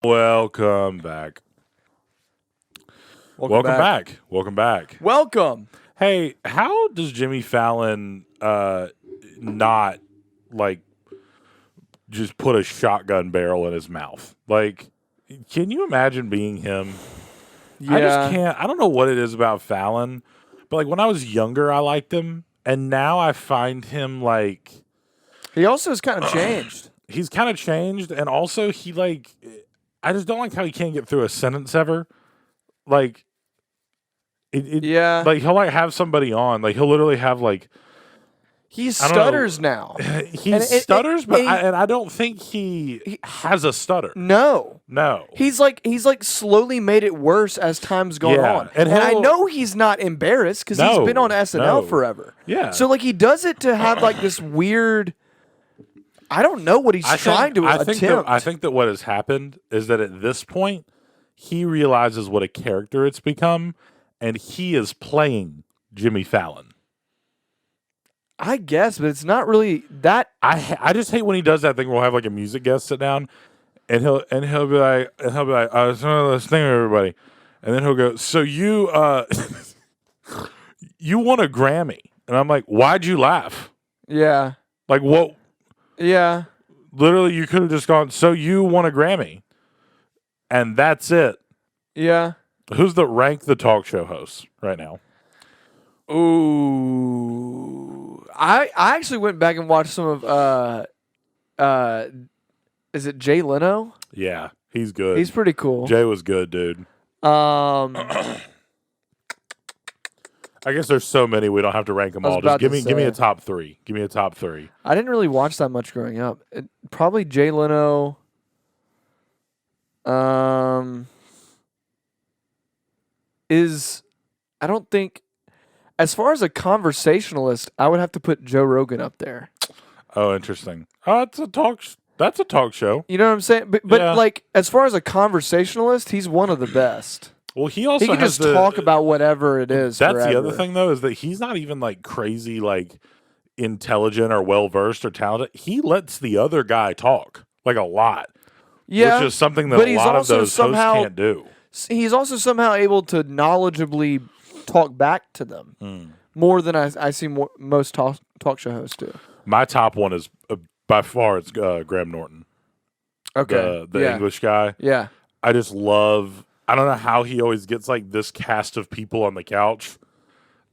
Welcome back. Welcome back. Welcome back. Welcome. Hey, how does Jimmy Fallon not like just put a shotgun barrel in his mouth? Like, can you imagine being him? Yeah. I just can't. I don't know what it is about Fallon, but like when I was younger, I liked him, and now I find him like He also has kind of changed. he's kind of changed, and also he like I just don't like how he can't get through a sentence ever. Like, Yeah. like he'll like have somebody on, like he'll literally have like He I don't know. stutters now. he And stutters, but he- I don't think he has a stutter. No. No, He's like slowly made it worse as time's gone Yeah, on. and And I he'll- know he's not embarrassed because he's No, been on SNL no. forever. Yeah. So like he does it to have like this weird I don't know what he's trying to attempt. I think that what has happened is that at this point he realizes what a character it's become, and he is playing Jimmy Fallon. I guess, but it's not really that. I just hate when he does that thing where we'll have like a music guest sit down, and he'll be like let's thank everybody, and then he'll go, so you you won a Grammy, and I'm like, why'd you laugh? Yeah. Like what? Yeah. Literally, you could have just gone, so you won a Grammy, and that's it. Yeah. Who's rank the talk show hosts right now? Ooh. I actually went back and watched some of is it Jay Leno? Yeah, he's good. He's pretty cool. Jay was good, dude. I guess there's so many we don't have to rank them I was all. about Just to give me a say. top three. Give me a top three. I didn't really watch that much growing up. Probably Jay Leno. I don't think as far as a conversationalist, I would have to put Joe Rogan up there. Oh, interesting. Oh, that's a talk. That's a talk show. You know what I'm saying? But Yeah. like as far as a conversationalist, he's one of the best. Well, he also He can has just talk about whatever it is. That's the forever. other thing, though, is that he's not even like crazy, like intelligent or well versed or talented. He lets the other guy talk like a lot, Yeah, which is something that but a he's lot of also those somehow- hosts can't do. he's also somehow able to knowledgeably talk back to them more than I see most talk show hosts do. My top one is by far it's Graham Norton, Okay, the yeah. English guy. Yeah, I just love. I don't know how he always gets like this cast of people on the couch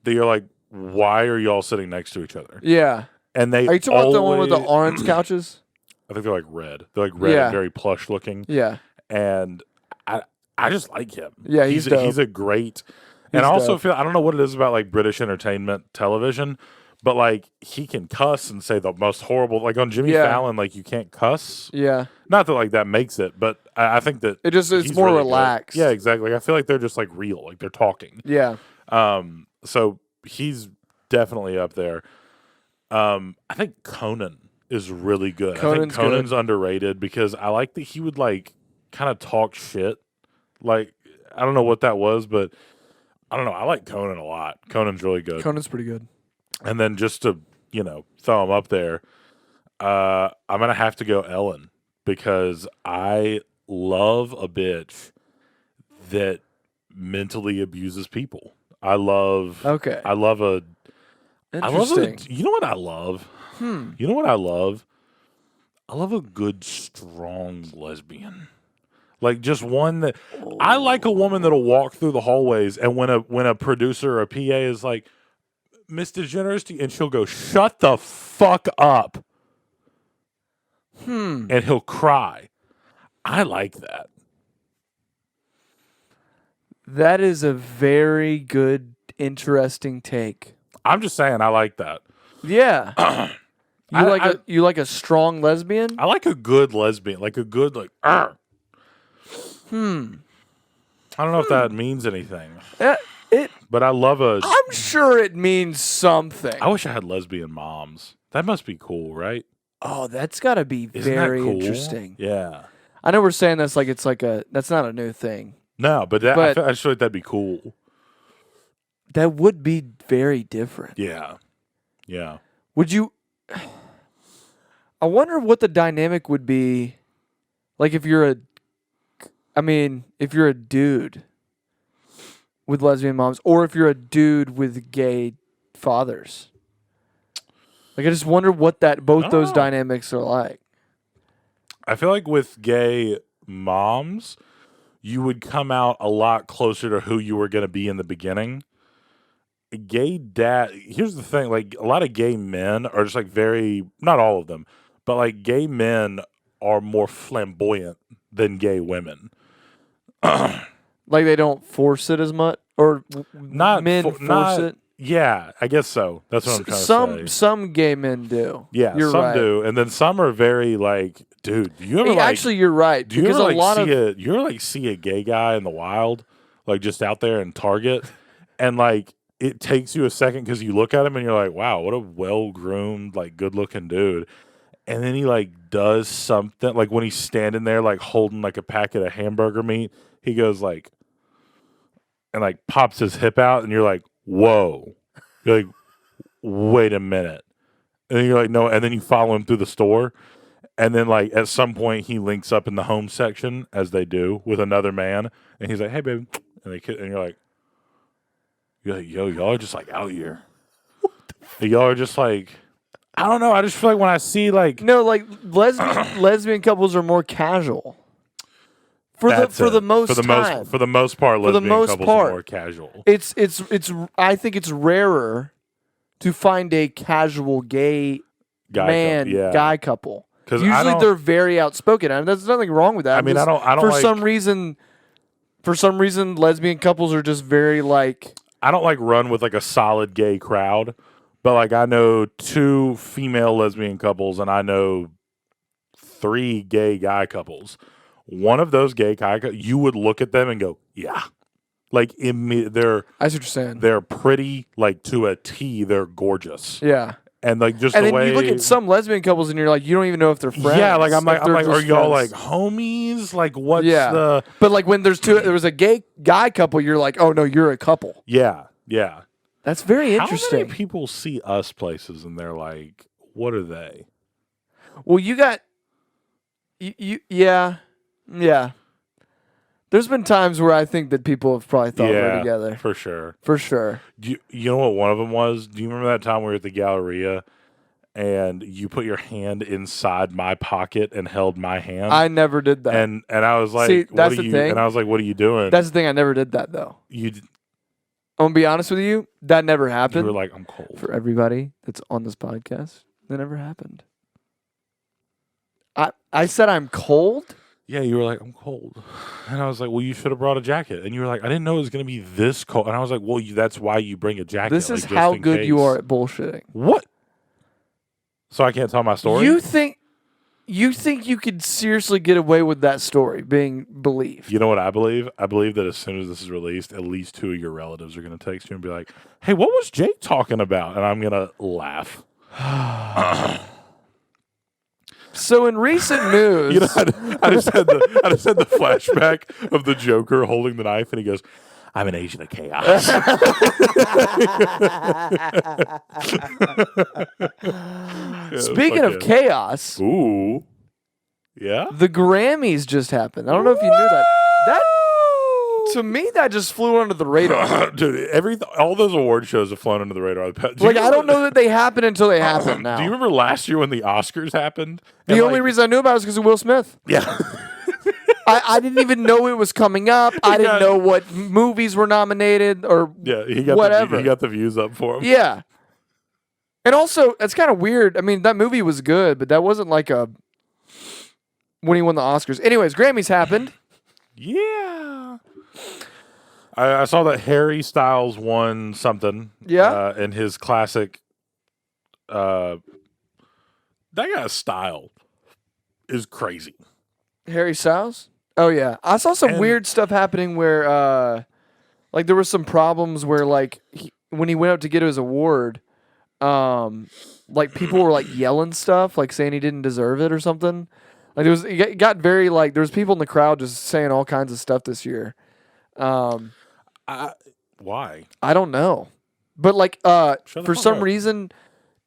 that you're like, why are you all sitting next to each other? yeah. And they Are you talking about the one with the always- orange couches? I think they're like red. They're like red Yeah. and very plush looking. Yeah, And I just like him. Yeah, he's dope. he's a great. And He's I also dope. feel I don't know what it is about like British entertainment television, but like he can cuss and say the most horrible. Like on Jimmy Yeah. Fallon, like you can't cuss. yeah. Not that like that makes it, but I think that It's he's more really good. relaxed. Yeah, exactly. I feel like they're just like real, like they're talking. Yeah, So he's definitely up there. I think Conan is really good. I think Conan's Conan's underrated because I like that he would like kind of talk shit. Like I don't know what that was, but I don't know. I like Conan a lot. Conan's really good. Conan's pretty good. And then just to throw him up there, I'm gonna have to go Ellen because I love a bitch that mentally abuses people. I love Okay, a. I love a. interesting. You know what I love? You know what I love? I love a good, strong lesbian. Like just one that I like a woman that'll walk through the hallways, and when a producer or a PA is like, "Miss DeGeneres," and she'll go, "Shut the fuck up," and he'll cry. I like that. That is a very good, interesting take. I'm just saying, I like that. Yeah. You like a strong lesbian? I like a good lesbian, like a good like. Arr. I don't know if that means anything, but I love a. I'm sure it means something. I wish I had lesbian moms. That must be cool, right? Oh, that's got to be Isn't very that cool? interesting. Yeah. I know we're saying that's like that's not a new thing. No, but I just feel like that'd be cool. That would be very different. Yeah. Yeah. Would you? I wonder what the dynamic would be, like if you're a I mean, if you're a dude with lesbian moms, or if you're a dude with gay fathers. Like, I just wonder what both those dynamics are like. I feel like with gay moms, you would come out a lot closer to who you were going to be in the beginning. A gay dad, here's the thing, like a lot of gay men are just like not all of them, but like gay men are more flamboyant than gay women. Like they don't force it as much, or men force it. Yeah, I guess so. That's what I'm trying to say. Some gay men do. Yeah, you're some right. do, and then some are very like, dude. Do you ever actually? You're right. Do you ever you ever like see a gay guy in the wild, like just out there in Target, and like it takes you a second because you look at him and you're like, wow, what a well groomed, like good looking dude. And then he like does something like when he's standing there like holding like a packet of hamburger meat, he goes like and like pops his hip out and you're like, whoa. You're like, wait a minute. And then you're like, no, and then you follow him through the store. And then like at some point he links up in the home section, as they do, with another man, and he's like, hey baby. And you're like, yo, y'all are just like out here. Y'all are just like, I don't know. I just feel like when I see like lesbian couples are more casual. For the most part, lesbian couples are more casual. It's I think it's rarer to find a casual gay guy couple. Usually they're very outspoken, and there's nothing wrong with that. I mean, I don't for some reason lesbian couples are just very like. I don't like run with like a solid gay crowd. But, like, I know 2 female lesbian couples, and I know 3 gay guy couples. One of those gay guy couples, you would look at them and go, yeah. Like, I see what you're saying. They're pretty, like, to a T. They're gorgeous. Yeah. And, like, just and the then way... you look at some lesbian couples, and you're like, you don't even know if they're friends. Yeah, like, I'm like, are y'all, friends. like, homies? Like, what's the... But, like, when there was a gay guy couple, you're like, oh, no, you're a couple. Yeah, yeah. That's very interesting. How many people see us places and they're like, what are they? Well, you got... Yeah. There's been times where I think that people have probably thought we're together. For sure. For sure. You know what one of them was? Do you remember that time we were at the Galleria and you put your hand inside my pocket and held my hand? I never did that. And I was like, see, that's the thing. And I was like, what are you doing? That's the thing. I never did that, though. I'm going to be honest with you. That never happened. You were like, I'm cold. For everybody that's on this podcast, that never happened. I said I'm cold? Yeah, you were like, I'm cold. And I was like, well, you should have brought a jacket. And you were like, I didn't know it was going to be this cold. And I was like, well, that's why you bring a jacket. This is how good you are at bullshitting. What? So I can't tell my story? You think you could seriously get away with that story being believed? You know what I believe? I believe that as soon as this is released, at least 2 of your relatives are going to text you and be like, hey, what was Jake talking about? And I'm going to laugh. So in recent news... You know, I just had the flashback of the Joker holding the knife, and he goes, I'm an agent of chaos. Speaking of chaos, ooh, yeah, the Grammys just happened. I don't know if you knew that. To me, that just flew under the radar. Dude, all those award shows have flown under the radar. I don't know that they happen until they happen now. Do you remember last year when the Oscars happened? The only reason I knew about it was because of Will Smith. Yeah. I didn't even know it was coming up. I didn't know what movies were nominated or whatever. He got the views up for him. Yeah. And also, it's kind of weird. I mean, that movie was good, but that wasn't like when he won the Oscars. Anyways, Grammys happened. Yeah. I saw that Harry Styles won something. Yeah. In his classic. That guy's style is crazy. Harry Styles? Oh, yeah. I saw some weird stuff happening where, there were some problems where, when he went up to get his award, people were, yelling stuff, saying he didn't deserve it or something. It got very, there was people in the crowd just saying all kinds of stuff this year. Why? I don't know. But, for some reason,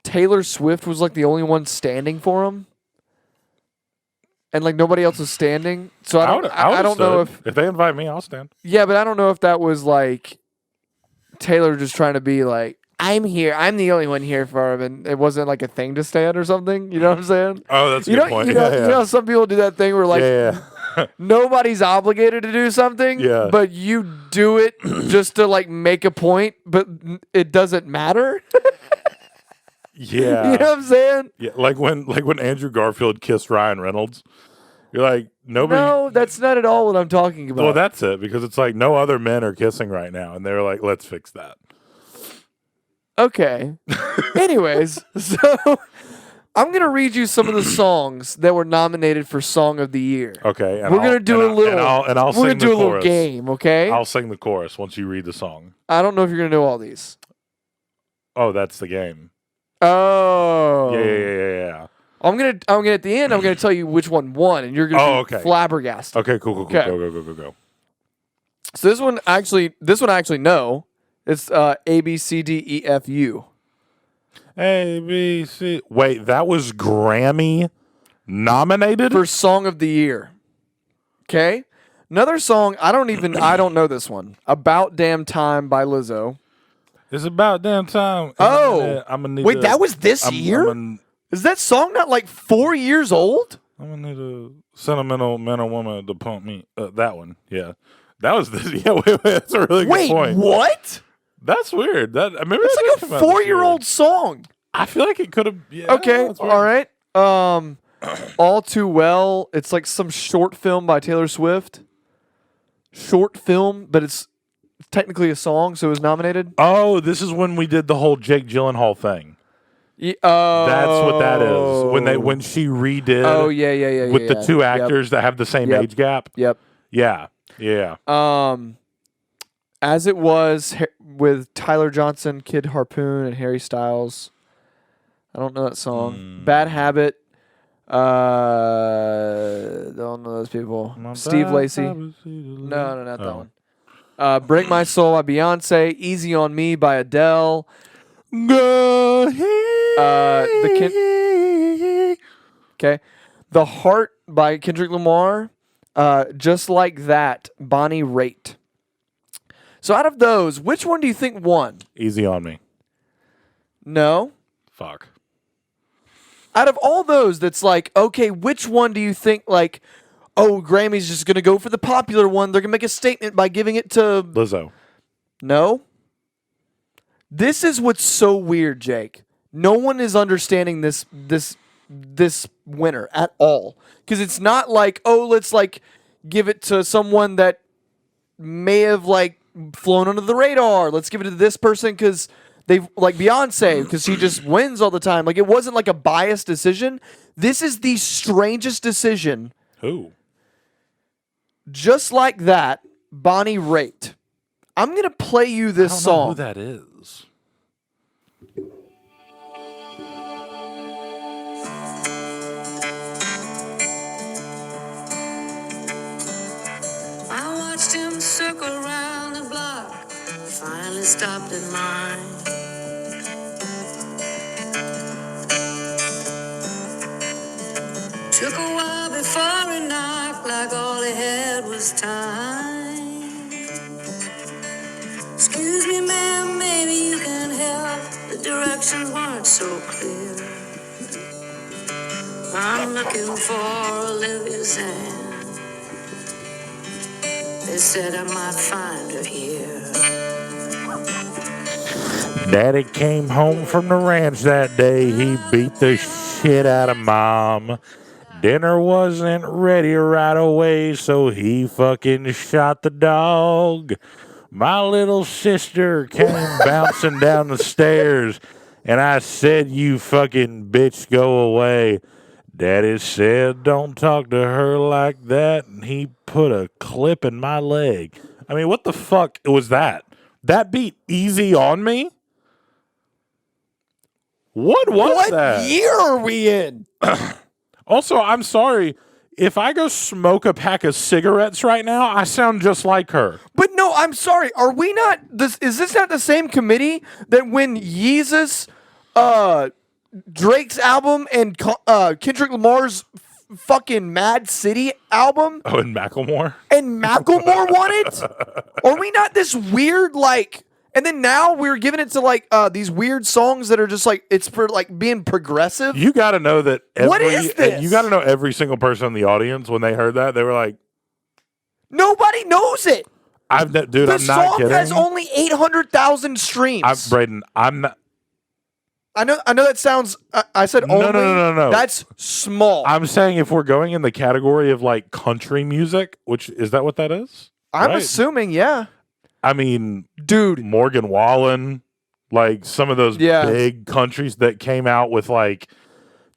Taylor Swift was, the only one standing for him. and like nobody else is standing. So I don't know if they invite me, I'll stand. yeah, but I don't know if that was like Taylor just trying to be like, I'm here. I'm the only one here for him, and it wasn't like a thing to stand or something. You know what I'm saying? Oh, that's a good point. You know, some people do that thing where like nobody's obligated to do something, but you do it just to like make a point, but it doesn't matter. Yeah, you know what I'm saying? Yeah, like when Andrew Garfield kissed Ryan Reynolds. You're like, nobody. No, that's not at all what I'm talking about. Well, that's it, because it's like no other men are kissing right now, and they're like, let's fix that. Okay. Anyways, so I'm gonna read you some of the songs that were nominated for Song of the Year. Okay, we're gonna do a little. We're gonna do a little game. Okay. I'll sing the chorus once you read the song. I don't know if you're gonna know all these. Oh, that's the game. Oh. Yeah. I'm gonna at the end. I'm gonna tell you which one won, and you're gonna be flabbergasted. Okay, cool. Okay. Go. So this one I actually know. It's A B C D E F U. A B C. Wait, that was Grammy nominated for Song of the Year. Okay, another song. I don't know this one. About Damn Time by Lizzo. It's about damn time. Oh, wait, that was this year? Is that song not like 4 years old? I'm gonna need a sentimental man or woman to pump me. That one, yeah. That was this. Yeah, wait, that's a really good point. Wait, what? That's weird. It's like a 4-year-old song. I feel like it could have. Yeah, okay, all right. All Too Well. It's like some short film by Taylor Swift. Short film, but it's technically a song, so it was nominated. Oh, this is when we did the whole Jake Gyllenhaal thing. That's what that is. When she redid. Oh yeah. With the two actors that have the same age gap. Yep. Yeah. As It Was with Tyler Johnson, Kid Harpoon, and Harry Styles. I don't know that song. Bad Habit. Don't know those people. Steve Lacy. No, not that one. Break My Soul by Beyonce. Easy on Me by Adele. Go ahead. The Heart by Kendrick Lamar. Just Like That, Bonnie Raitt. So out of those, which one do you think won? Easy on Me. No. Fuck. Out of all those, that's like, okay, which one do you think, like, oh, Grammy's just going to go for the popular one. They're going to make a statement by giving it to... Lizzo. No. This is what's so weird, Jake. No one is understanding this winner at all. Because it's not like, oh, let's, like, give it to someone that may have, like, flown under the radar. Let's give it to this person because they've, like Beyonce, because she just wins all the time. Like, it wasn't like a biased decision. This is the strangest decision. Who? Just Like That, Bonnie Raitt. I'm going to play you this song. I don't know who that is. I watched him circle around the block, finally stopped at mine. Took a while before he knocked, like all he had was time. Excuse me, ma'am, maybe you can help. The directions weren't so clear. I'm looking for Olivia's hand. They said I might find her here. Daddy came home from the ranch that day. He beat the shit out of Mom. Dinner wasn't ready right away, so he fucking shot the dog. My little sister came bouncing down the stairs, and I said, you fucking bitch, go away. Daddy said, don't talk to her like that, and he put a clip in my leg. I mean, what the fuck was that? That beat Easy on Me? What was that? What year are we in? Also, I'm sorry. If I go smoke a pack of cigarettes right now, I sound just like her. But no, I'm sorry. Are we not... Is this not the same committee that when Yeezus, Drake's album, and Kendrick Lamar's fucking Mad City album Oh, and Macklemore. and Macklemore won it? Are we not this weird like? And then now we're giving it to like these weird songs that are just like it's for like being progressive. You got to know that. What is this? You got to know every single person in the audience when they heard that they were like, Nobody knows it. dude, The I'm not song kidding. has only 800,000 streams. Braden, I'm not. I know that sounds. I said No, only. no. That's small. I'm saying if we're going in the category of like country music, which is that what that is? I'm Right. assuming, yeah. I mean, Dude, Morgan Wallen, like some of those big countries that came out with like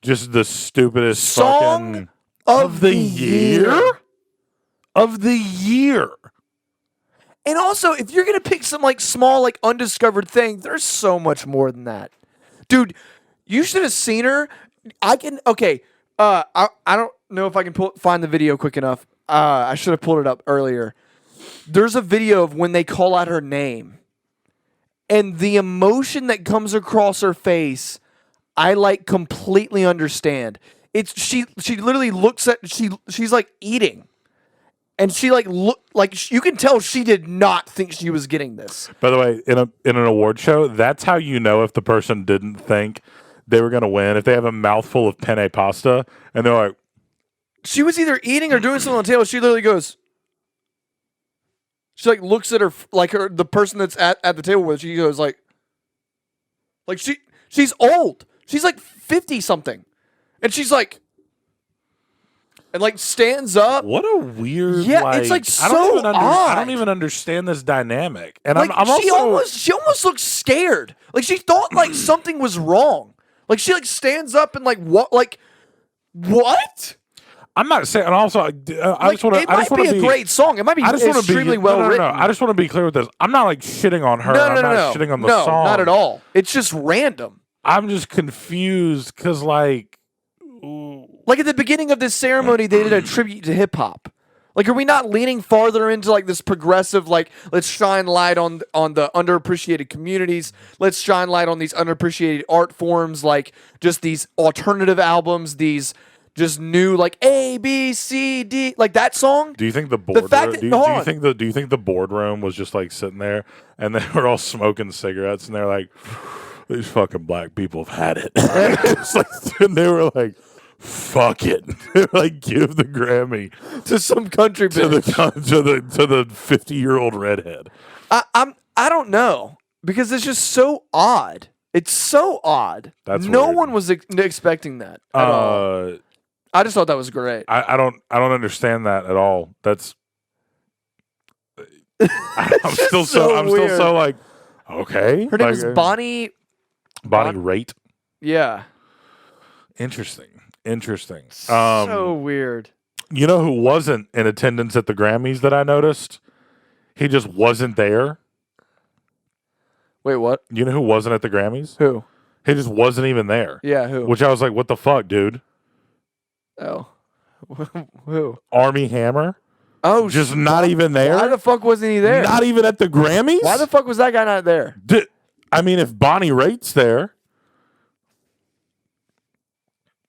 just the stupidest Song fucking of the year? of the year. And also, if you're gonna pick some like small, like undiscovered thing, there's so much more than that, dude. You should have seen her. I can. Okay. I don't know if I can find the video quick enough. I should have pulled it up earlier. There's a video of when they call out her name, and the emotion that comes across her face, I like completely understand. It's she literally looks at she's like eating. And she you can tell she did not think she was getting this. By the way, in an award show, that's how you know if the person didn't think they were going to win. If they have a mouthful of penne pasta and they're like, She was either eating or doing something on the table. She literally goes. She like looks at the person that's at the table with. She goes like she's old. She's like 50 something, and she's like. And like stands up. what a weird. Yeah, it's like I don't so even odd. I don't even understand this dynamic. And Like I'm also she almost looks scared. Like she thought like something was wrong. Like she like stands up and like what? I'm not saying. And also, I just want to. It might be a great song. It might be extremely well written. No. I just want to be clear with this. I'm not like shitting on her. No, I'm not shitting on the no, song. not at all. It's just random. I'm just confused because like. Like at the beginning of this ceremony, they did a tribute to hip hop. Like, are we not leaning farther into like this progressive, like, let's shine light on the underappreciated communities. Let's shine light on these underappreciated art forms, like just these alternative albums, these just new like A, B, C, D, like that song. Do you think the boardroom? fact that- Do you think the boardroom was just like sitting there and they were all smoking cigarettes and they're like, these fucking black people have had it. It's like, and they were like, fuck it, like give the Grammy To some country to the bitch. to the 50-year-old redhead. I don't know because it's just so odd. It's so odd. That's no weird. one was expecting that at all. I just thought that was great. I don't understand that at all. That's I'm still weird. so like okay. Her name like, is Bonnie. Bonnie Raitt. Yeah. Interesting. So weird. You know who wasn't in attendance at the Grammys that I noticed? He just wasn't there. Wait, what? You know who wasn't at the Grammys? Who? He just wasn't even there. Yeah, who? Which I was like, what the fuck, dude? Oh. Who? Armie Hammer? Oh, Just not even there? Why the fuck wasn't he there? Not even at the Grammys? Why the fuck was that guy not there? I mean, if Bonnie Raitt's there.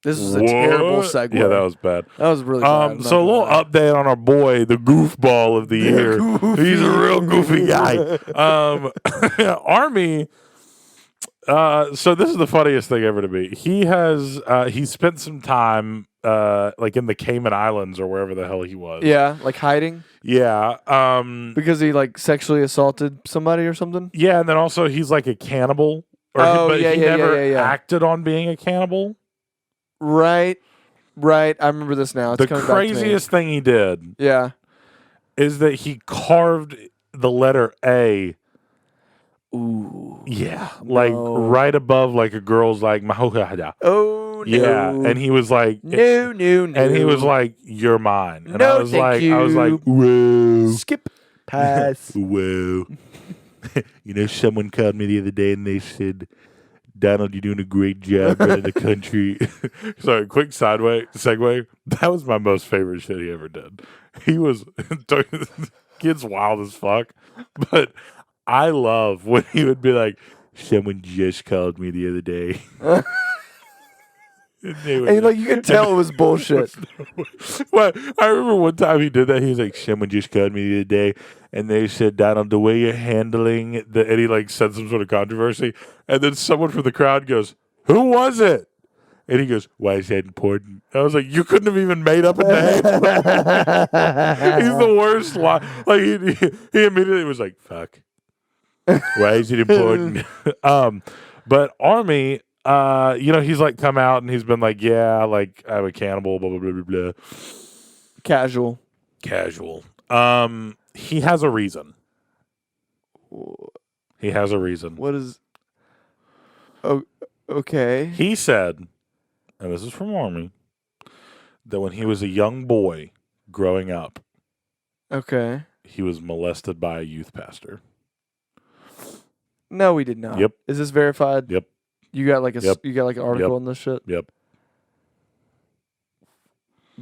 This is a terrible segue. Yeah, that was bad. That was really bad. I'm not So a gonna little lie. update on our boy, the goofball of the year. He's a real goofy guy. Army. So this is the funniest thing ever to me. He spent some time like in the Cayman Islands or wherever the hell he was. Yeah, like hiding Yeah. because he like sexually assaulted somebody or something. Yeah, and then also he's like a cannibal. But he never acted on being a cannibal. Right. I remember this now. It's The coming back to me. craziest thing he did Yeah. is that he carved the letter A. Ooh. Yeah, like No. right above like a girl's like mahohada. Oh no. Yeah, and he was like No. and he was like, "You're mine." And No, I was thank like, you. "Whoa, skip pass. whoa." You know, someone called me the other day and they said, "Donald, you're doing a great job running the country." Sorry, quick segue. That was my most favorite shit he ever did. He was kid's wild as fuck, but I love when he would be like, "Someone just called me the other day." And like you could tell it was bullshit. Well, I remember one time he did that. He was like, "Someone just called me the other day, and they said, Donald, the way you're handling the," and he like said some sort of controversy, and then someone from the crowd goes, "Who was it?" And he goes, "Why is that important?" I was like, "You couldn't have even made up a name." He's the worst. Like he immediately was like, "Fuck. Why is it important?" But Army, he's like come out and he's been like, "Yeah, like I'm a cannibal." Blah blah blah blah blah. Casual. He has a reason. He has a reason. What is? Oh, okay. He said, and this is from Army, that when he was a young boy growing up, Okay. he was molested by a youth pastor. No, we did not. Yep. Is this verified? Yep. You got like Yep. you got like an article Yep. on this shit. Yep.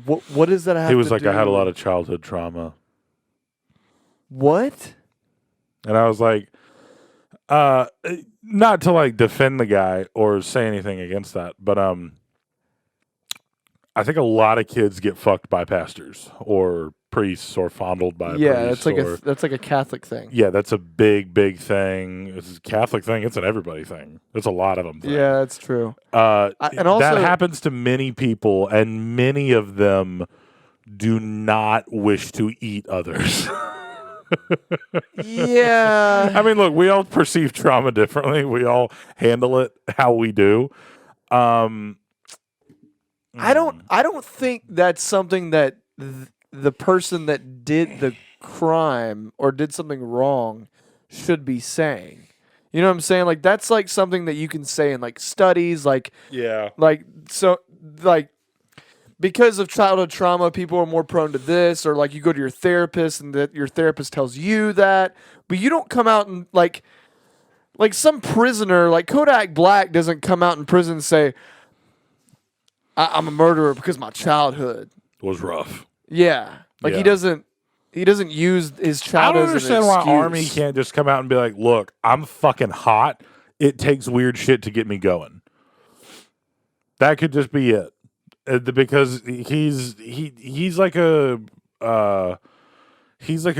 What does that have? He was to like, do I had a lot with- of childhood trauma. What? And I was like, not to like defend the guy or say anything against that, but I think a lot of kids get fucked by pastors or priests or fondled by Yeah, priests. that's like a Catholic thing. Yeah, that's a big thing. It's a Catholic thing. It's an everybody thing. It's a lot of them. Thing. Yeah, that's true. And also- that happens to many people, and many of them do not wish to eat others. Yeah. I mean, look, we all perceive trauma differently. We all handle it how we do. I don't think that's something that the person that did the crime or did something wrong should be saying. You know what I'm saying? Like that's like something that you can say in like studies, like because of childhood trauma, people are more prone to this, or like you go to your therapist and that your therapist tells you that, but you don't come out and like some prisoner, like Kodak Black doesn't come out in prison and say, I'm a murderer because my childhood was rough. Yeah, like Yeah. he doesn't use his I child don't as an understand why excuse. Army can't just come out and be like, "Look, I'm fucking hot. It takes weird shit to get me going." That could just be it, because he's like a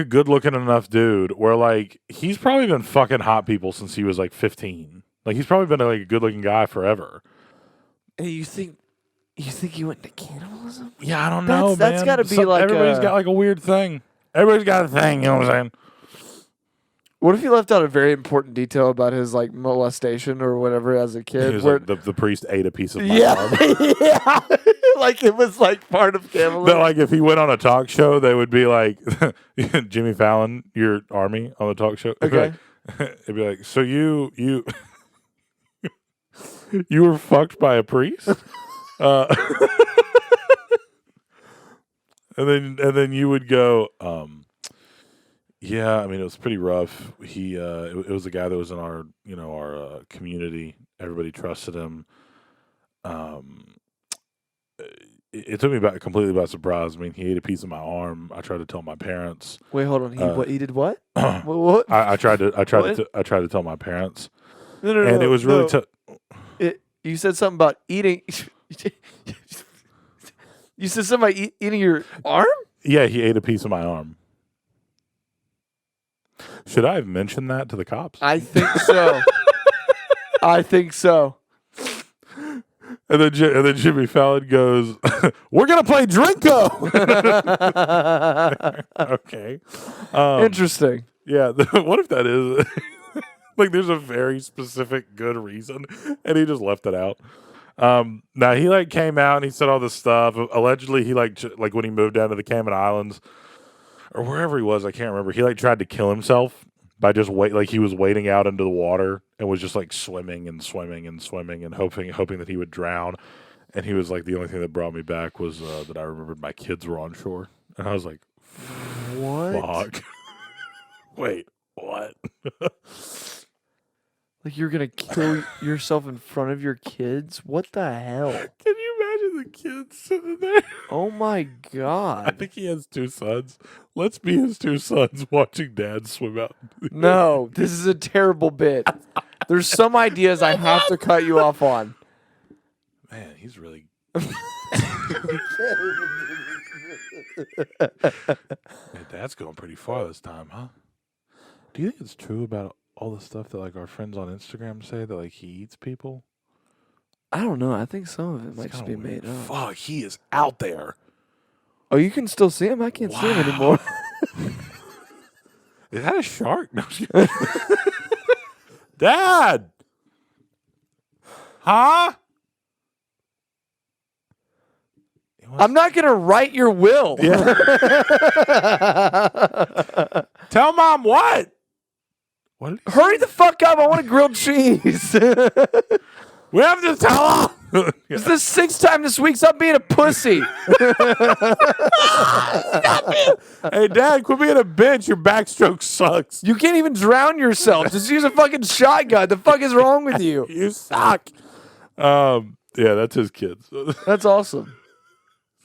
good looking enough dude where like he's probably been fucking hot people since he was like 15. Like he's probably been like a good looking guy forever. And you think he went into cannibalism? Yeah, I don't know. That's man. gotta be like everybody's a- got like a weird thing. Everybody's got a thing. You know what I'm saying? What if he left out a very important detail about his like molestation or whatever as a He kid? was Where, like, the priest ate a piece of my yeah, arm. yeah, like it was like part of That cannibalism. like if he went on a talk show, they would be like, Jimmy Fallon, your Army on the talk show. Okay. It'd be like, so you you were fucked by a priest, and then you would go, yeah, I mean it was pretty rough. He it was a guy that was in our our community. Everybody trusted him. It took me completely by surprise. I mean, he ate a piece of my arm. I tried to tell my parents. Wait, hold on. He did what? What? I tried to What? tell my parents, No, and it was really no. You said something about eating. You said something about eating your arm? yeah. He ate a piece of my arm. Should I have mentioned that to the cops? I think so. I think so. And then Jimmy Fallon goes, "We're gonna play Drinko." Okay. Interesting. Yeah. What if that is like? There's a very specific good reason, and he just left it out. Now he like came out and he said all this stuff. Allegedly, he like when he moved down to the Cayman Islands or wherever he was, I can't remember. He like tried to kill himself by just he was wading out into the water and was just like swimming and hoping that he would drown. And he was like, the only thing that brought me back was that I remembered my kids were on shore, and I was like, What? fuck. Wait, what? Like you're gonna kill yourself in front of your kids? What the hell? Can you imagine the kids sitting there? Oh my I god. think he has 2 sons. Let's be his 2 sons watching dad swim out. No, this is a terrible bit. There's some ideas I have to cut you off on. Man, he's really Hey, Dad's going pretty far this time, huh? Do you think it's true about all the stuff that like our friends on Instagram say that like he eats people? I don't know. I think some of it It's might just kinda be weird. made up. Fuck, he is out there. Oh, you can still see him? I can't see him anymore. Is that a shark? No, I'm just kidding. Dad! Huh? I'm not going to write your will. Yeah. Tell Mom what? What? Hurry the fuck up. I want a grilled cheese. We have to tell him. It's the 6th time this week. Stop being a pussy. Hey, Dad, quit being a bitch. Your backstroke sucks. You can't even drown yourself. Just use a fucking shotgun. The fuck is wrong with you? You suck. Yeah, that's his kids. That's awesome.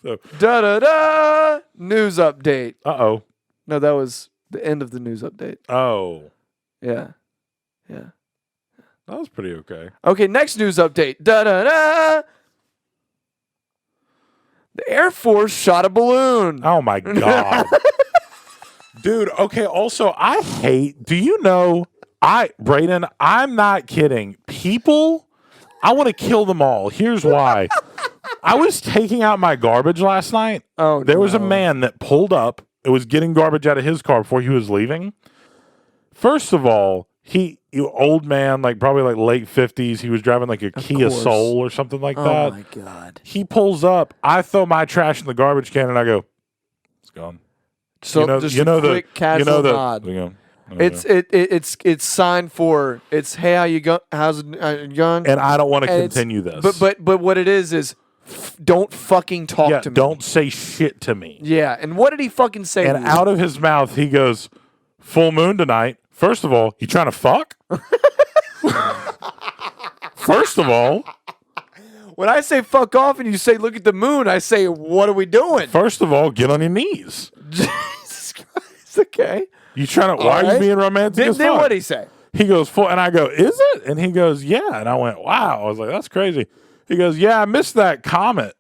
So, Da-da-da. News update. uh-oh. No, that was the end of the news update. Oh. Yeah. Yeah. That was pretty okay. Okay, next news update. Da-da-da. The Air Force shot a balloon. Oh, my God. Dude, okay, also, do you know, Brayden, I'm not kidding. People, I want to kill them all. Here's why. I was taking out my garbage last night. Oh, There was a no. man that pulled up. It was getting garbage out of his car before he was leaving. First of all, old man, like probably like late 50s. He was driving like a Kia course. Soul or something like Oh, that. my God. He pulls up. I throw my trash in the garbage can and I go, it's gone. So just a quick casual nod. It's signed for. It's hey, how you go? How's it going? And I don't want to And it's- continue this. But what it is don't fucking talk to me. Don't say shit to me. Yeah, and what did he fucking say? And to you? out of his mouth, he goes, full moon tonight. First of all, you trying to fuck? First of all, When I say fuck off and you say look at the moon, I say what are we doing? get on your knees. Jesus Christ. Okay. You trying to? Why are you right. being romantic as Then fuck? what did he say? He goes full, and I go, is it? And he goes, yeah. And I went, wow. I was like, that's crazy. He goes, yeah, I missed that comment.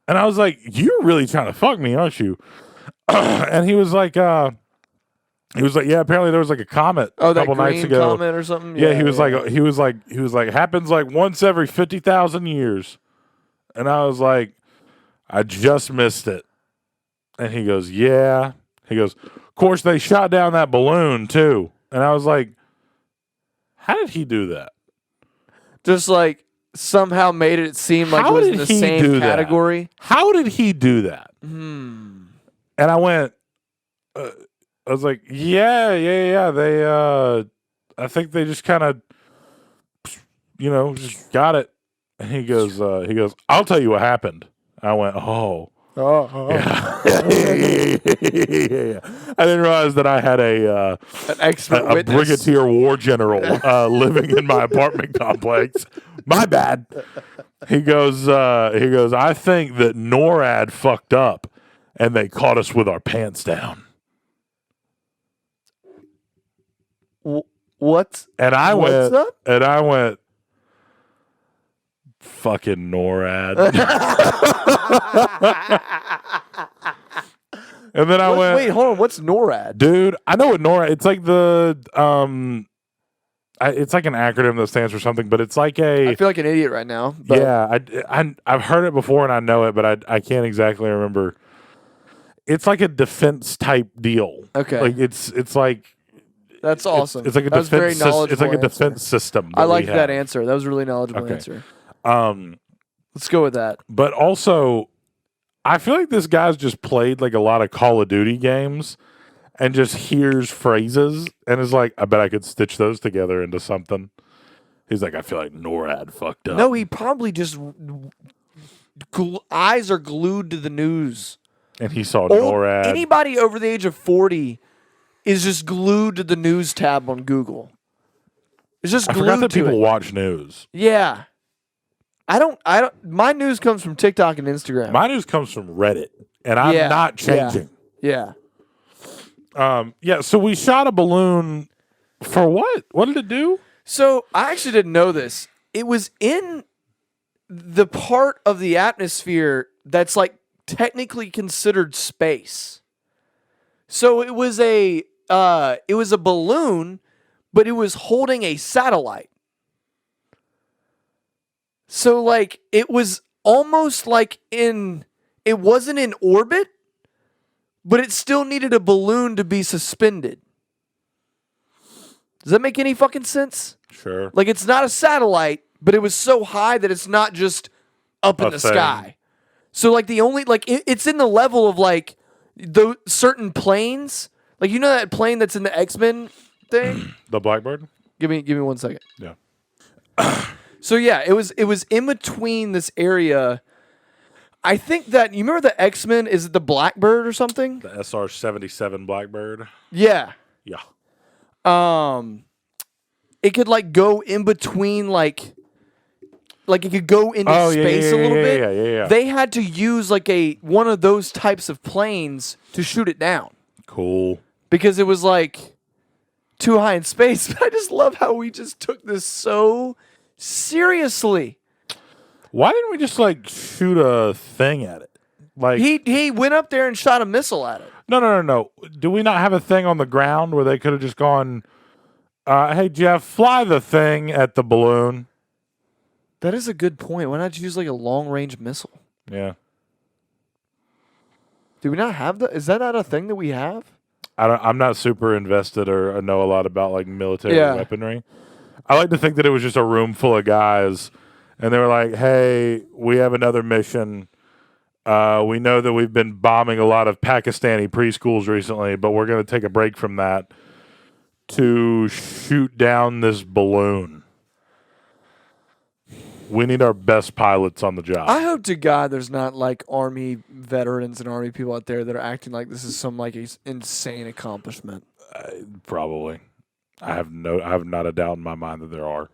And I was like, you're really trying to fuck me, aren't you? And he was like, yeah, apparently there was like a comet Oh, a that couple green nights ago. comment or something? Yeah, he was like, happens like once every 50,000 years. And I was like, I just missed it. And he goes, yeah. He goes, of course they shot down that balloon too. And I was like, how did he do that? Just like somehow made it seem like How it was did in the he same do that? category. How did he do that? And I went, I was like, yeah. They, I think they just kind of, just got it. And he goes, I'll tell you what happened. I went, oh. Yeah. I didn't realize that I had An expert a witness. brigadier war general living in my apartment complex. My bad. He goes, I think that NORAD fucked up and they caught us with our pants down. What? And I What's up? fucking NORAD. And then I went, Wait, hold on. What's NORAD? dude, I know what NORAD. It's like it's like an acronym that stands for something, but it's like I feel like an idiot right now. But I've heard it before and I know it, but I can't exactly remember. It's like a defense type deal. Okay. Like it's like that's awesome. It's like a That was very defense. It's like a knowledgeable answer. defense system. I like we that have. answer. That was a really knowledgeable Okay. answer. Let's go with that. But also, I feel like this guy's just played like a lot of Call of Duty games and just hears phrases and is like, I bet I could stitch those together into something. He's like, I feel like NORAD fucked up. No, he probably just eyes are glued to the news. And he saw NORAD. Anybody over the age of 40 is just glued to the news tab on Google. It's just I glued forgot that to people it. watch news. Yeah. I don't my news comes from TikTok and Instagram. My news comes from Reddit, and I'm not changing. Yeah. So we shot a balloon for what? What did it do? So I actually didn't know this. It was in the part of the atmosphere that's like technically considered space. So it was a balloon, but it was holding a satellite. So like it was almost like it wasn't in orbit, but it still needed a balloon to be suspended. Does that make any fucking sense? Sure. Like it's not a satellite, but it was so high that it's not just up in the thing. sky. So like the only like it's in the level of like those certain planes. Like you know that plane that's in the X-Men thing? The Blackbird? Give me 1 second. Yeah. So yeah, it was in between this area. I think that you remember the X-Men, is it the Blackbird or something? The SR-77 Blackbird? Yeah. Yeah. It could like go in between like it could go into space a little bit. Yeah. They had to use like one of those types of planes to shoot it down Cool. because it was like too high in space. But I just love how we just took this so seriously. Why didn't we just like shoot a thing at it? Like He went up there and shot a missile at it. No. Do we not have a thing on the ground where they could have just gone, hey, Jeff, fly the thing at the balloon? That is a good point. Why not use like a long-range missile? Yeah. Do we not have that? Is that not a thing that we have? I'm not super invested or know a lot about like military Yeah. weaponry. I like to think that it was just a room full of guys and they were like, hey, we have another mission. We know that we've been bombing a lot of Pakistani preschools recently, but we're going to take a break from that to shoot down this balloon. We need our best pilots on the job. I hope to God there's not like Army veterans and Army people out there that are acting like this is some like insane accomplishment. Probably. I have not a doubt in my mind that there are.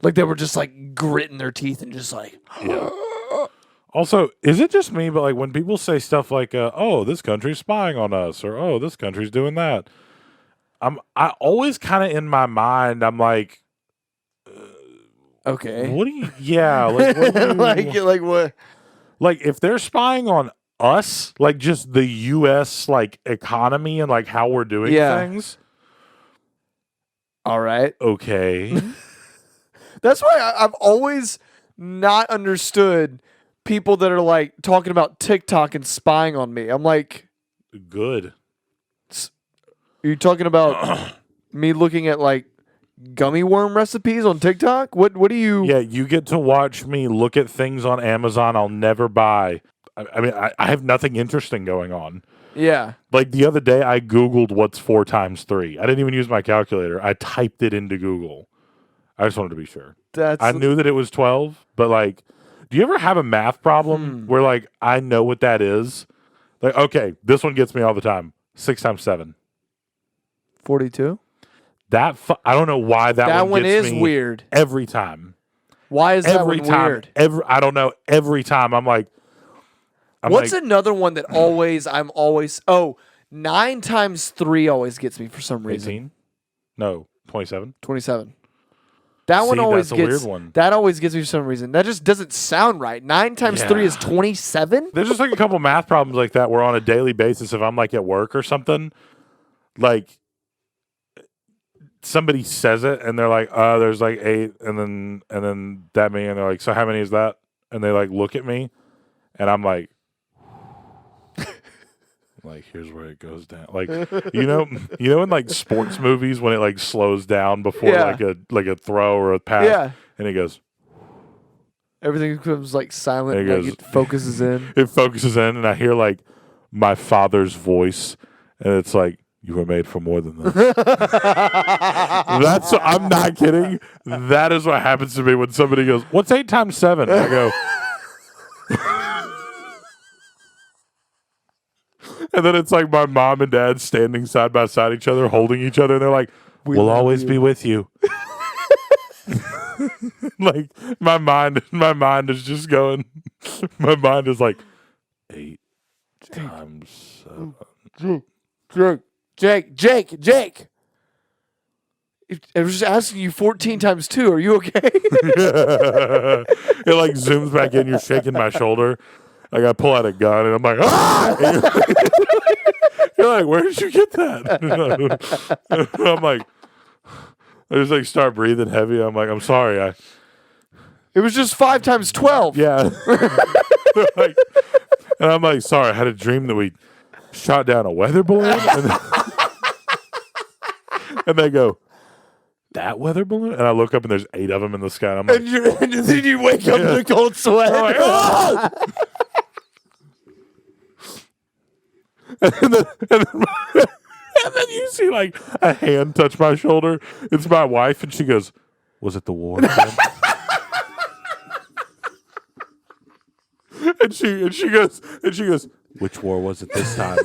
Like they were just like gritting their teeth and just like. Yeah. Also, is it just me, but like when people say stuff like, oh, this country's spying on us, or oh, this country's doing that, I always kind of in my mind, I'm like, Okay. what do you, yeah, like, what do you, like what? like if they're spying on us, like just the U.S. like economy and like how we're doing things. All right. Okay. That's why I've always not understood people that are like talking about TikTok and spying on me. I'm like, Good. are you talking about me looking at like gummy worm recipes on TikTok? What do you? Yeah, you get to watch me look at things on Amazon I'll never buy. I mean, I have nothing interesting going on. Yeah. Like the other day, I Googled what's 4 times 3. I didn't even use my calculator. I typed it into Google. I just wanted to be sure. I knew that it was 12, but like, do you ever have a math problem where like, I know what that is? Like, okay, this one gets me all the time. 6 times 7. 42. I don't know why that one gets is me weird. every time. Why is that Every one time. weird? I don't know. Every time I'm like, What's another one that I'm always 9 times 3 always gets me for some reason. 18? No, 27. 27. That one See, always that's a gets weird one. That always gets me for some reason. That just doesn't sound right. 9 times 3 is 27? There's just like a couple math problems like that where on a daily basis, if I'm like at work or something, like somebody says it and they're like, there's like 8 and then that many, and they're like, so how many is that? And they like look at me and I'm like, here's where it goes down. Like, you know in like sports movies when it like slows down before like a throw or a pass, and it goes. Everything becomes like silent. It And, goes, it focuses in. It focuses in, and I hear like my father's voice, and it's like, "You were made for more than this." I'm not kidding. That is what happens to me when somebody goes, "What's 8 times 7?" I go. And then it's like my mom and dad standing side by side each other, holding each other, and they're like, "We'll always be with you." Like my mind is just going. My mind is like 8 times 7. Jake. I was just asking you 14 times 2. Are you okay? It like zooms back in. You're shaking my shoulder. Like I pull out a gun and I'm like, ah! And you're like, where did you get that? I'm like, I just like start breathing heavy. I'm like, I'm sorry. It was just 5 times 12. Yeah. Like, and I'm like, sorry. I had a dream that we shot down a weather balloon. And they go, that weather balloon? And I look up and there's 8 of them in the sky. And I'm like, And then you wake up in a cold sweat. I'm like, "Ah!" and then you see like a hand touch my shoulder. It's my wife, and she goes, "Was it the war?" Again? and she goes, "Which war was it this time?"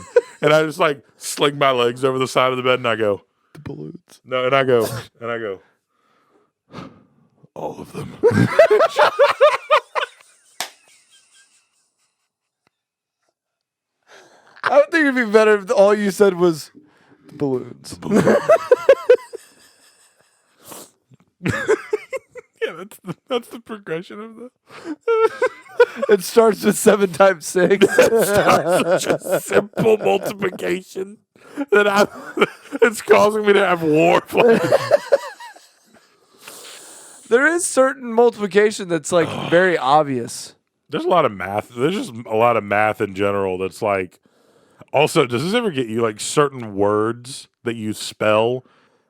And I just like sling my legs over the side of the bed, and I go, The balloons. "No," and I go, all of them. I would think it'd be better if all you said was the balloons. Yeah, that's the progression of the. It starts with 7 times 6. Such a simple multiplication that it's causing me to have war flags. There is certain multiplication that's like very obvious. There's a lot of math. There's just a lot of math in general that's like. Also, does this ever get you like certain words that you spell?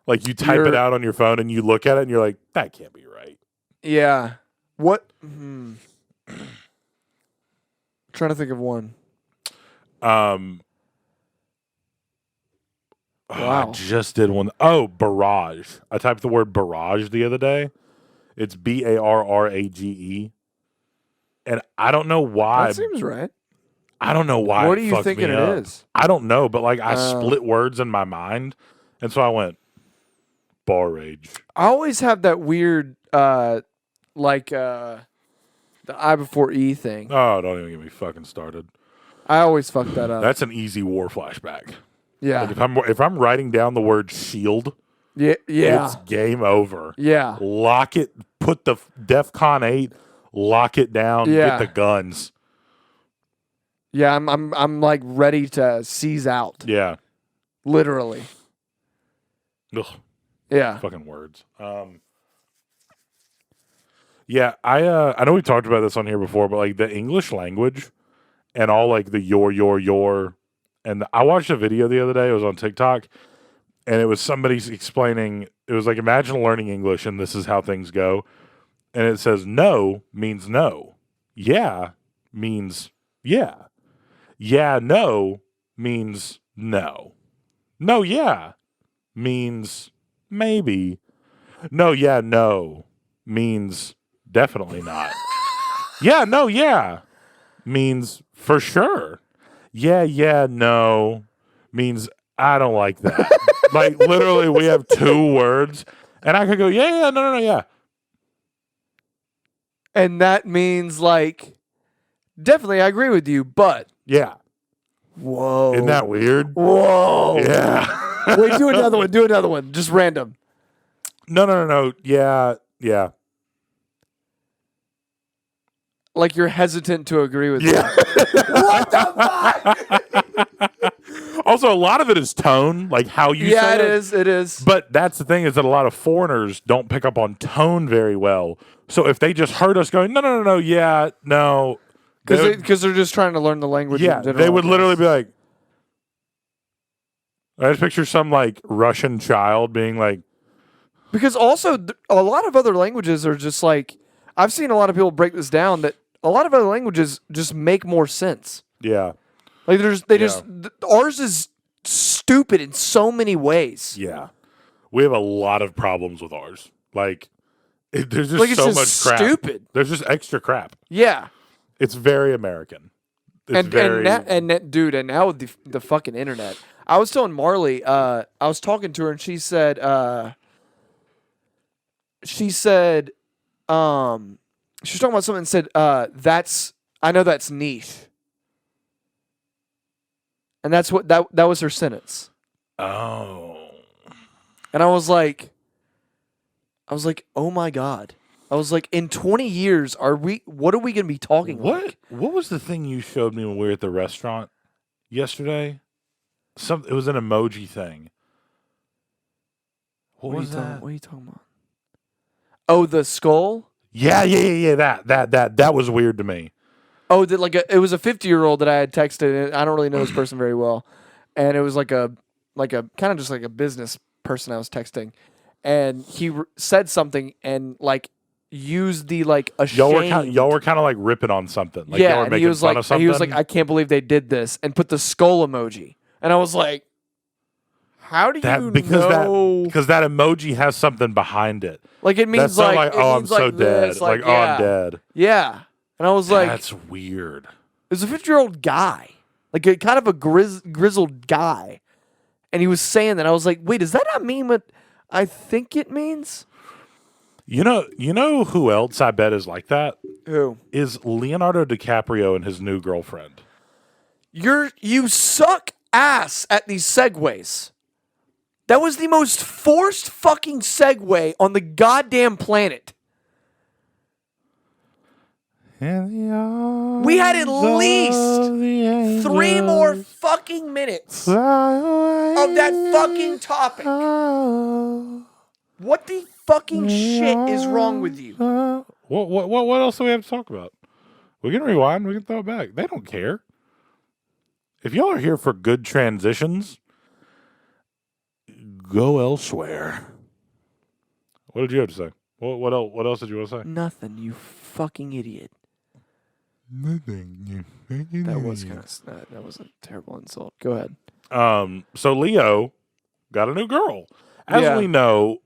Like you type it out on your phone and you look at it and you're like, that can't be right. Yeah. What? Trying to think of one. Wow. I just did one. Oh, barrage. I typed the word barrage the other day. It's BARRAGE. And I don't know why. That seems right. I don't know why. What are it you fucked thinking me it up. is? I don't know, but like I split words in my mind. And so I went, bar rage. I always have that weird, the I before E thing. Oh, don't even get me fucking started. I always fuck that up. That's an easy war flashback. Yeah. Like if I'm writing down the word shield, Yeah. it's game over. Yeah. Lock it. Put the DEFCON 8. Lock it down. Yeah. Get the guns. Yeah. I'm like ready to seize out. Yeah. Literally. Ugh, Yeah. fucking words. Yeah, I know we talked about this on here before, but like the English language and all like the your, and I watched a video the other day. It was on TikTok, and it was somebody explaining. It was like, imagine learning English, and this is how things go. And it says no means no. Yeah means yeah. Yeah, no means no. No, yeah means maybe. No, yeah, no means definitely not. Yeah, no, yeah means for sure. Yeah, no means I don't like that. Like literally we have 2 words and I could go, yeah, no, yeah. And that means like, definitely I agree with you, but. Yeah. Whoa. Isn't that weird? Whoa. Yeah. Wait, do another one. Do another one. Just random. No. Yeah. Like you're hesitant to agree with me. Yeah. What the fuck? Also, a lot of it is tone, like how you say Yeah, it. it is. But that's the thing is that a lot of foreigners don't pick up on tone very well. So if they just heard us going, no, yeah, no. Because they're just trying to learn the language. Yeah, in general, they would I guess. literally be like, I just picture some like Russian child being like, Because also a lot of other languages are just like, I've seen a lot of people break this down that a lot of other languages just make more sense. yeah, Like ours is stupid in so many ways. yeah. We have a lot of problems with ours. Like, there's just Like it's so just much crap. stupid. There's just extra crap. Yeah. It's very American. It's Dude, and now with the fucking internet. I was telling Marley, I was talking to her and she said, she was talking about something and said, I know that's niche. And that's what that was her sentence. Oh. And I was like, I was like, oh my God. I was like, in 20 years, what are we going to be talking like? What was the thing you showed me when we were at the restaurant yesterday? It was an emoji thing. What was that? What are you talking about? Oh, the skull? Yeah. That was weird to me. Oh, it was a 50-year-old that I had texted. And I don't really know this person very well, and it was like a kind of just like a business person I was texting, and he said something and like used the like ashamed. Y'all were kind of like ripping on something. Like yeah, y'all were and making he was fun like of something. he was like, I can't believe they did this, and put the skull emoji, and I was like, how do you know? Because that emoji has something behind it. Like it means That's so like, oh, I'm so like dead. this, Like, oh, I'm dead. Yeah, and I was like, that's weird. it was a 50-year-old guy, like a kind of a grizzled guy, and he was saying that. I was like, wait, does that not mean what I think it means? You know who else I bet is like that? Who? Is Leonardo DiCaprio and his new girlfriend. You suck ass at these segues. That was the most forced fucking segue on the goddamn planet. We had at least 3 more fucking minutes of that fucking topic. What the fucking shit is wrong with you? What else do we have to talk about? We can rewind. We can throw it back. They don't care. If y'all are here for good transitions, go elsewhere. What did you have to say? What else did you want to say? Nothing, you fucking idiot. Nothing. That was that was a terrible insult. Go ahead. So Leo got a new girl. As Yeah. we know,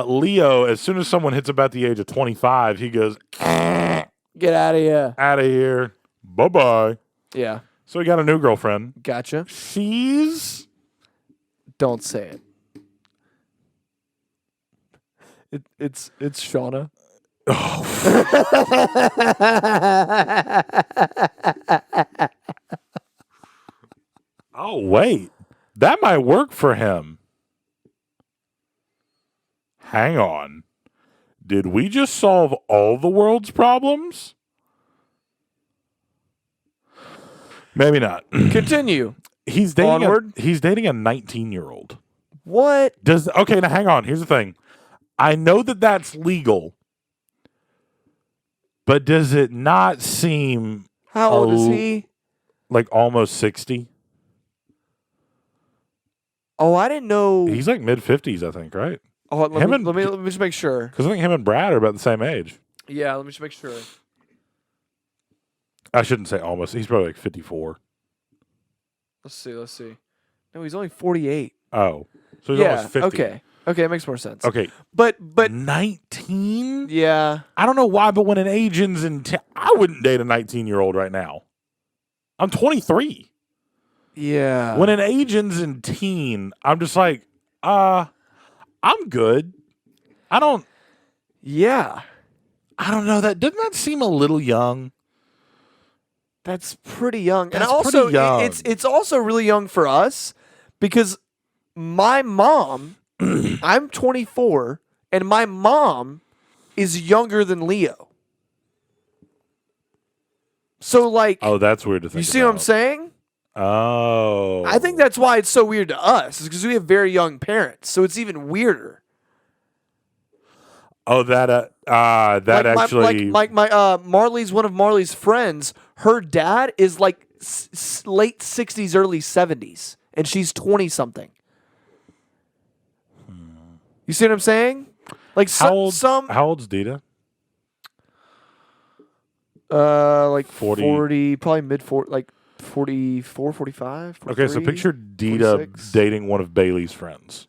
Leo, as soon as someone hits about the age of 25, he goes, Get out of here. out of here. Bye-bye. Yeah. So he got a new girlfriend. Gotcha. She's... Don't say it. It's Shauna. Oh, wait. That might work for him. Hang on. Did we just solve all the world's problems? Maybe not. Continue. He's dating Onward. he's dating a 19-year-old. What? Okay, now hang on. Here's the thing. I know that that's legal. But does it not seem How old is he? like almost 60? Oh, I didn't know. He's like mid-50s, I think, right? Oh, let me just make sure. Because I think him and Brad are about the same age. Yeah, let me just make sure. I shouldn't say almost. He's probably like 54. Let's see. No, he's only 48. Oh. So he's almost 50. Okay, it makes more sense. Okay. But 19? yeah. I don't know why, but when an age ends in... I wouldn't date a 19-year-old right now. I'm 23. Yeah. When an age ends in teen, I'm just like, I'm good. Yeah. I don't know. Doesn't that seem a little young? That's pretty young. That's and also pretty young. it's also really young for us because my mom, I'm 24, and my mom is younger than Leo. So like, Oh, that's weird to think you see what I'm about. saying? Oh. I think that's why it's so weird to us, is because we have very young parents. So it's even weirder. Oh, that actually... Marley's one of Marley's friends. Her dad is like late 60s, early 70s, and she's 20 something. You see what I'm saying? Like how old's Dita? Like 40. 40, probably mid 40, like 44, 45. 43, Okay, so picture Dita 46. dating one of Bailey's friends.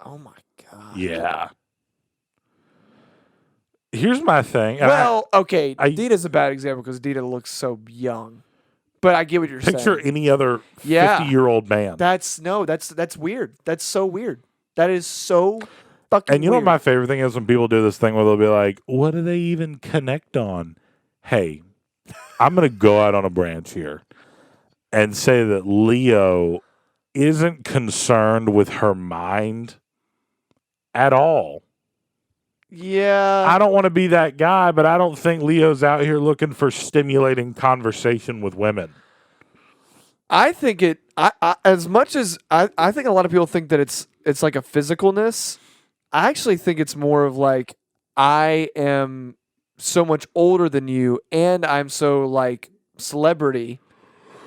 Oh my god. Yeah. Here's my thing. and Well, okay, I- Dita's a bad example because Dita looks so young. But I get what you're picture saying. any other Yeah. 50-year-old man. That's weird. That's so weird. That is so fucking And you know weird. what my favorite thing is when people do this thing where they'll be like, what do they even connect on? Hey, I'm going to go out on a branch here and say that Leo isn't concerned with her mind at all. Yeah. I don't want to be that guy, but I don't think Leo's out here looking for stimulating conversation with women. I think it. I as much as I think a lot of people think that it's like a physicalness. I actually think it's more of like I am so much older than you, and I'm so like celebrity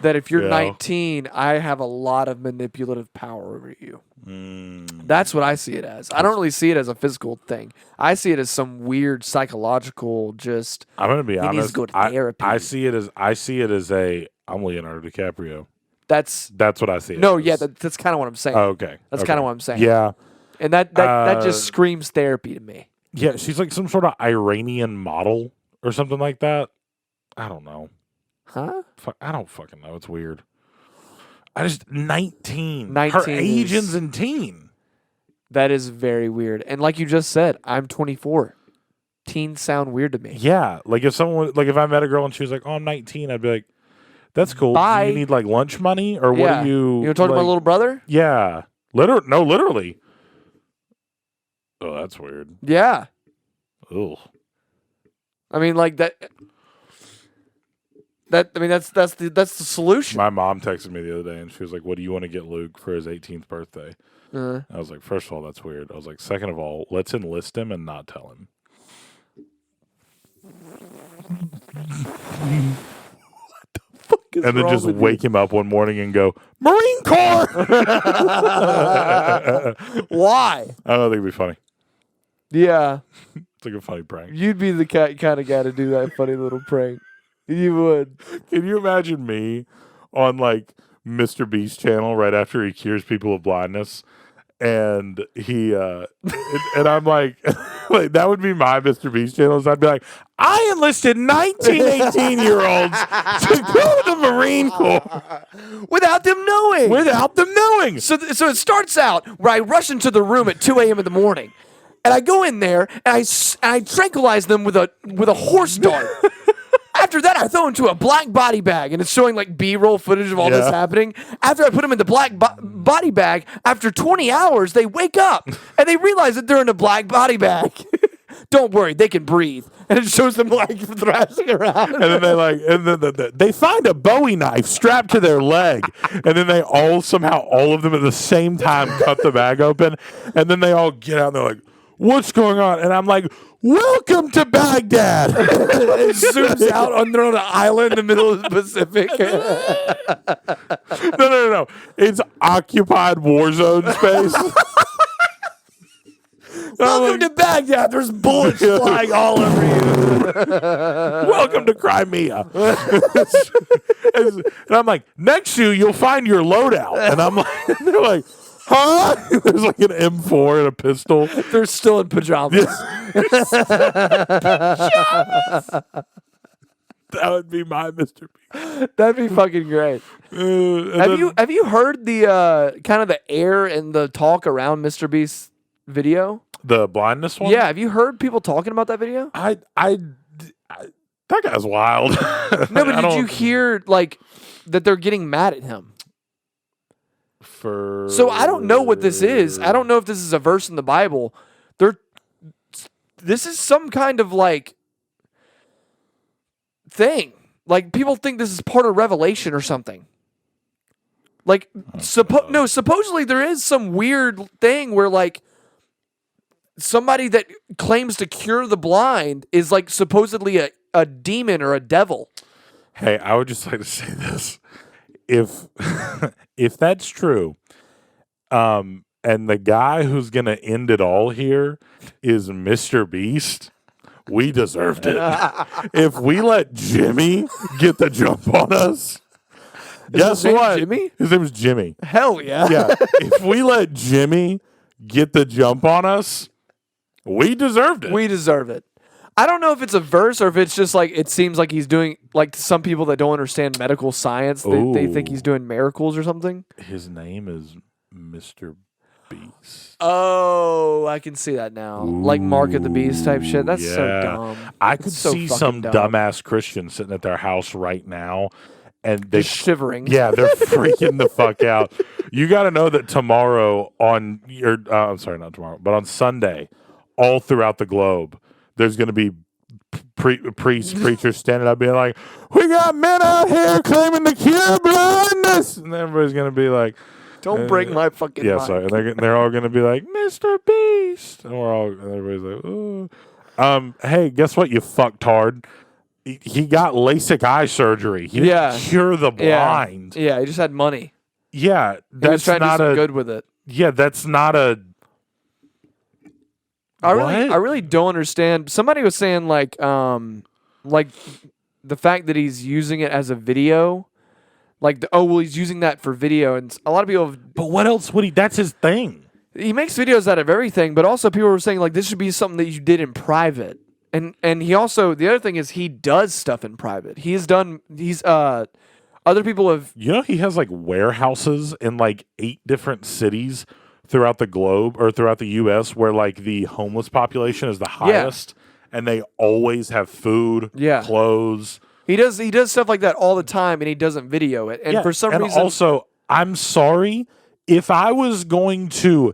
that if you're Yeah. 19, I have a lot of manipulative power over you. Mm. That's what I see it as. I don't really see it as a physical thing. I see it as some weird psychological. Just I'm going to be he needs honest. to go to therapy. I see it as a. I'm Leonardo DiCaprio. That's what I see. no, it yeah. as. That's kind of what I'm saying. Oh, okay. That's okay. kind of what I'm saying. Yeah. And that just screams therapy to me. Yeah, she's like some sort of Iranian model or something like that. I don't know. Huh? I don't fucking know. It's weird. I just 19. 19 Her age is- ends in teen. That is very weird. And like you just said, I'm 24. Teens sound weird to me. Yeah, like if if I met a girl and she was like, "Oh, I'm 19," I'd be like, "That's cool. Bye. Do you need like lunch money or what Yeah. do you?" You know, talking to my like- little brother? Yeah, literally. Oh, that's weird. Yeah. Ugh. I mean, like that. I mean, that's the solution. My mom texted me the other day and she was like, "What do you want to get Luke for his 18th birthday?" I was like, first of all, that's weird. I was like, second of all, let's enlist him and not tell him. And then just wake him up one morning and go, Marine Corps! Why? I don't think it'd be funny. Yeah, It's like a funny prank. you'd be the kind of guy to do that funny little prank. You would. Can you imagine me on like Mr. Beast channel right after he cures people of blindness? And he and I'm like, like that would be my Mr. Beast channels. I'd be like, I enlisted 19, 18-year-olds to go to the Marine Corps Without them knowing. without them knowing. So it starts out where I rush into the room at 2 a.m. in the morning, and I go in there and I tranquilize them with a horse dart. After that, I throw into a black body bag, and it's showing like B-roll footage of all this Yeah. happening. After I put them in the black body bag, after 20 hours, they wake up and they realize that they're in a black body bag. Don't worry, they can breathe, and it shows them like thrashing around. And then they find a Bowie knife strapped to their leg, and then they all of them at the same time cut the bag open, and then they all get out and they're like, "What's going on?" And I'm like, "Welcome to Baghdad." It zooms out on their own island in the middle of the Pacific. No. It's occupied war zone space. Welcome to Baghdad. There's bullets flying all over you. Welcome to Crimea. And I'm like, next to you, you'll find your loadout. And I'm like, they're like, huh? There's like an M4 and a pistol. They're still in pajamas. That would be my Mr. B. That'd be fucking great. Have you heard the kind of the air and the talk around Mr. Beast's video? The blindness one? Yeah, have you heard people talking about that video? That guy's wild. No, but did you hear like that they're getting mad at him? So I don't know what this is. I don't know if this is a verse in the Bible. This is some kind of like thing. Like people think this is part of Revelation or something. Like supposedly there is some weird thing where like somebody that claims to cure the blind is like supposedly a demon or a devil. Hey, I would just like to say this. If that's true, and the guy who's gonna end it all here is Mr. Beast, we deserved it. If we let Jimmy get the jump on us, guess his name what? Jimmy? His name is Jimmy. Hell yeah. Yeah. If we let Jimmy get the jump on us, we deserved it. We deserve it. I don't know if it's a verse or if it's just like it seems like he's doing like some people that don't understand medical science. They think he's doing miracles or something. His name is Mr. Beast. Oh, I can see that now. Like Mark of the Beast type shit. That's so Yeah. dumb. I could It's so see fucking some dumb. dumbass Christian sitting at their house right now, and they Just shivering. Yeah, they're freaking the fuck out. You got to know that tomorrow on your, I'm sorry, not tomorrow, but on Sunday, all throughout the globe, there's going to be priests, preachers standing up being like, we got men out here claiming to cure blindness. And everybody's going to be like, Don't break my fucking yeah, mic. sorry. And they're all going to be like, Mr. Beast. And everybody's like, ooh. Hey, guess what, you fucktard? He got LASIK eye surgery. He didn't cure the blind. Yeah, he just had money. Yeah, He was trying to do some good with it. Yeah, that's not a. I really don't understand. Somebody was saying like the fact that he's using it as a video, like he's using that for video, and a lot of people have. But what else would he? That's his thing. He makes videos out of everything, but also people were saying like this should be something that you did in private. And he also, the other thing is he does stuff in private. Other people have. You know, he has like warehouses in like 8 different cities throughout the globe or throughout the U.S. where like the homeless population is the highest, and they always have food, clothes. He does stuff like that all the time, and he doesn't video it. And for some reason, also, I'm sorry if I was going to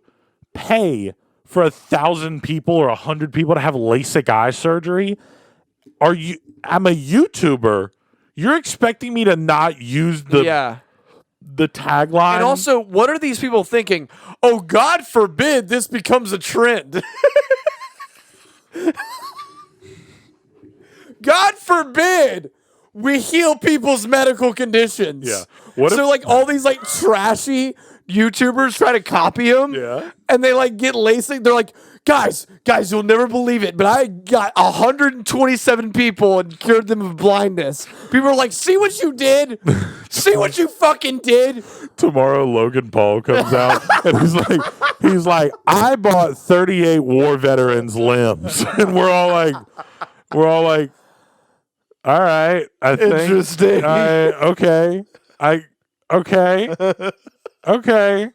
pay for 1,000 people or 100 people to have LASIK eye surgery. I'm a YouTuber. You're expecting me to not use the tagline? And also, what are these people thinking? Oh, God forbid this becomes a trend. God forbid we heal people's medical conditions. Yeah. Like all these like trashy YouTubers try to copy him. Yeah. And they like get LASIK. They're like, guys, you'll never believe it, but I got 127 people and cured them of blindness. People are like, see what you did? See what you fucking did? Tomorrow Logan Paul comes out and he's like, I bought 38 war veterans' limbs. And we're all like, all right, I think. Interesting. Okay. Okay.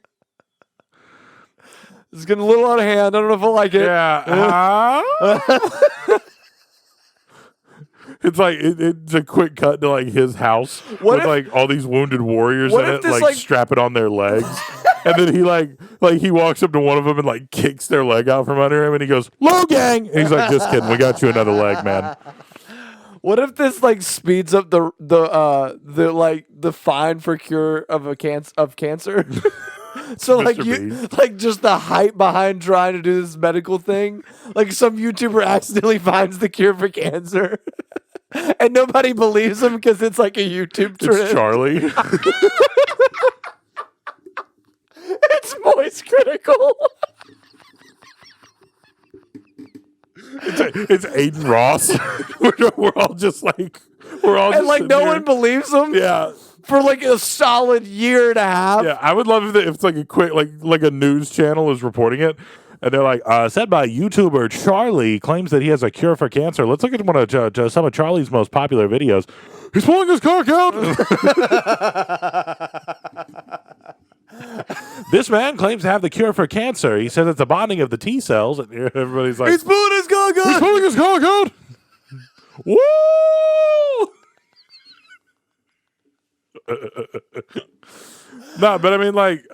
It's getting a little out of hand. I don't know if I like it. Yeah. It's like it's a quick cut to like his house with like all these wounded warriors in it, like strapping on their legs. And then he walks up to one of them and like kicks their leg out from under him, and he goes, "Low gang." And he's like, "Just kidding, we got you another leg, man." What if this like speeds up the fine for cure of cancer? So like just the hype behind trying to do this medical thing, like some YouTuber accidentally finds the cure for cancer, and nobody believes him because it's like a YouTube trend. It's Charlie. It's Moist Critical. It's Aiden Ross. we're all just like and like no one believes him. Yeah. For like a solid year and a half. Yeah, I would love if it's like a quick like a news channel is reporting it, and they're like, said by YouTuber Charlie claims that he has a cure for cancer. Let's look at one of some of Charlie's most popular videos. He's pulling his cock out. This man claims to have the cure for cancer. He says it's a bonding of the T cells. And everybody's like, he's pulling his cock out. He's pulling his cock out. Woo! No, but I mean, like,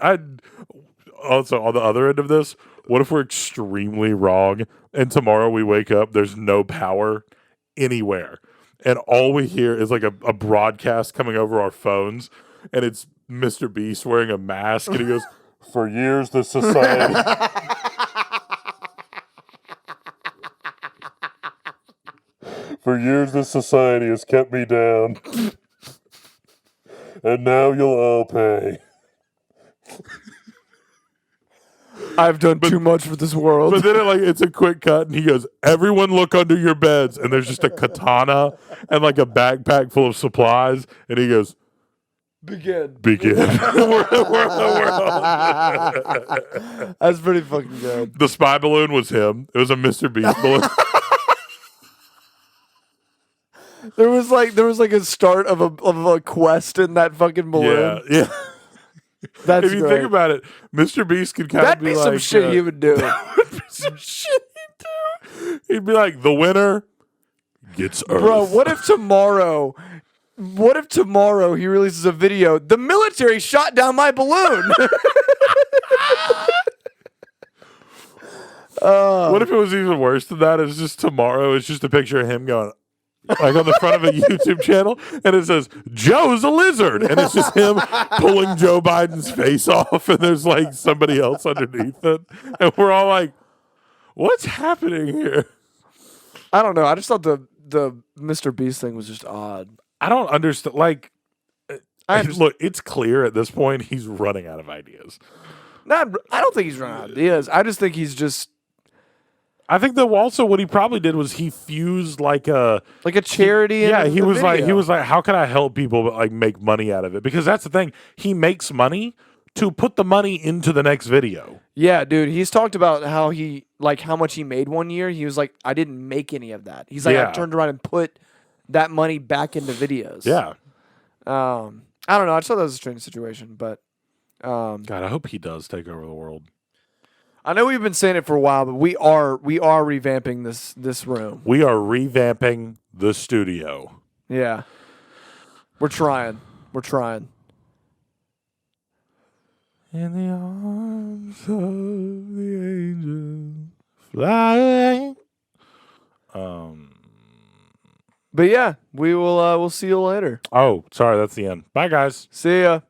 also on the other end of this, what if we're extremely wrong and tomorrow we wake up, there's no power anywhere, and all we hear is like a broadcast coming over our phones, and it's Mr. Beast wearing a mask, and he goes, "For years, the society." For years, this society has kept me down. And now you'll all pay. I've done too much for this world. But then it's a quick cut, and he goes, "Everyone look under your beds." And there's just a katana and like a backpack full of supplies. And he goes, Begin. We're That's pretty fucking good. The spy balloon was him. It was a Mr. Beast balloon. There was like a start of a quest in that fucking balloon. Yeah. That's if you think about it, Mr. Beast could kind That'd of be some like, shit he would do. That would be some shit he'd do. He'd be like, the winner gets Earth. Bro, what if tomorrow What if tomorrow he releases a video? The military shot down my balloon. What if it was even worse than that? It's just tomorrow. It's just a picture of him going like on the front of a YouTube channel, and it says Joe's a lizard, and it's just him pulling Joe Biden's face off, and there's like somebody else underneath it, and we're all like, "What's happening here?" I don't know. I just thought the Mr. Beast thing was just odd. I don't understand. Like, I understand. look, it's clear at this point he's running out of ideas. I don't think he's running out of ideas. I just think he's just I think that also what he probably did was he fused like a charity. Yeah, in he the was video. like, how can I help people but like make money out of it? Because that's the thing. He makes money to put the money into the next video. Yeah, dude. He's talked about how how much he made one year. He was like, I didn't make any of that. He's like, I Yeah. turned around and put that money back into videos. Yeah. I don't know. I just thought that was a strange situation, but God, I hope he does take over the world. I know we've been saying it for a while, but we are revamping this room. We are revamping the studio. Yeah. We're trying. In the arms of the angel, fly away. But yeah, we'll see you later. Oh, sorry, that's the end. Bye, guys. See ya.